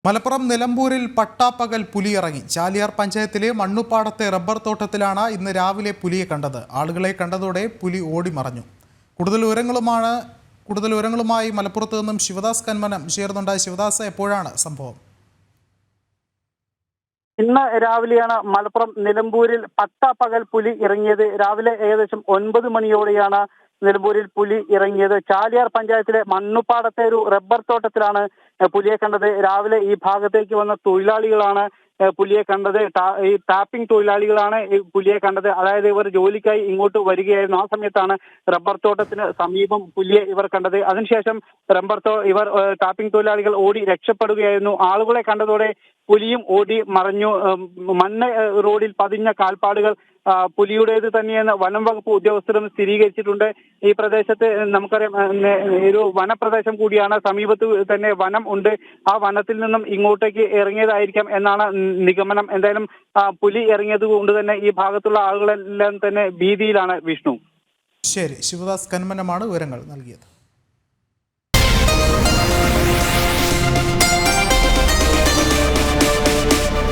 മലപ്പുറം നിലമ്പൂരിൽ പട്ടാപ്പകൽ പുലിയിറങ്ങി. ചാലിയാർ പഞ്ചായത്തിലെ മണ്ണുപ്പാടത്തെ റബ്ബർ തോട്ടത്തിലാണ് ഇന്ന് രാവിലെ പുലിയെ കണ്ടത്. ആളുകളെ കണ്ടതോടെ പുലി ഓടിമറഞ്ഞു. കൂടുതൽ വിവരങ്ങളുമായി മലപ്പുറത്ത് നിന്നും ശിവദാസ് കന്മനം ചേർന്നുണ്ട്. ശിവദാസ്, എപ്പോഴാണ് സംഭവം? ഇന്ന് രാവിലെയാണ് മലപ്പുറം നിലമ്പൂരിൽ പട്ടാപ്പകൽ പുലി ഇറങ്ങിയത്. രാവിലെ ഏകദേശം 9 മണിയോടെയാണ് നിലമ്പൂരിൽ പുലി ഇറങ്ങിയത്. ചാലിയാർ പഞ്ചായത്തിലെ മണ്ണുപ്പാടത്തെ ഒരു റബ്ബർ തോട്ടത്തിലാണ് പുലിയെ കണ്ടത്. രാവിലെ ഈ ഭാഗത്തേക്ക് വന്ന തൊഴിലാളികളാണ് പുലിയെ കണ്ടത്. ഈ ടാപ്പിംഗ് തൊഴിലാളികളാണ് ഈ പുലിയെ കണ്ടത്. അതായത് ഇവർ ജോലിക്കായി ഇങ്ങോട്ട് വരികയായിരുന്നു. ആ സമയത്താണ് റബ്ബർ തോട്ടത്തിന് സമീപം പുലിയെ ഇവർ കണ്ടത്. അതിനുശേഷം ഇവർ ടാപ്പിംഗ് തൊഴിലാളികൾ ഓടി രക്ഷപ്പെടുകയായിരുന്നു. ആളുകളെ കണ്ടതോടെ പുലിയും ഓടി മറഞ്ഞു. മണ്ണ് റോഡിൽ പതിഞ്ഞ കാൽപ്പാടുകൾ പുലിയുടേത് തന്നെയെന്ന് വനം വകുപ്പ് ഉദ്യോഗസ്ഥരും സ്ഥിരീകരിച്ചിട്ടുണ്ട്. ഈ പ്രദേശത്ത് നമുക്കറിയാം, ഒരു വനപ്രദേശം കൂടിയാണ്. സമീപത്ത് തന്നെ വനം ഉണ്ട്. ആ വനത്തിൽ നിന്നും ഇങ്ങോട്ടേക്ക് ഇറങ്ങിയതായിരിക്കാം എന്നാണ് നിഗമനം. എന്തായാലും പുലി ഇറങ്ങിയത് കൊണ്ട് തന്നെ ഈ ഭാഗത്തുള്ള ആളുകളെല്ലാം തന്നെ ഭീതിയിലാണ്. വിഷ്ണു. ശരി, ശിവദാസ് കന്മനമാണ് വിവരങ്ങൾ നൽകിയത്.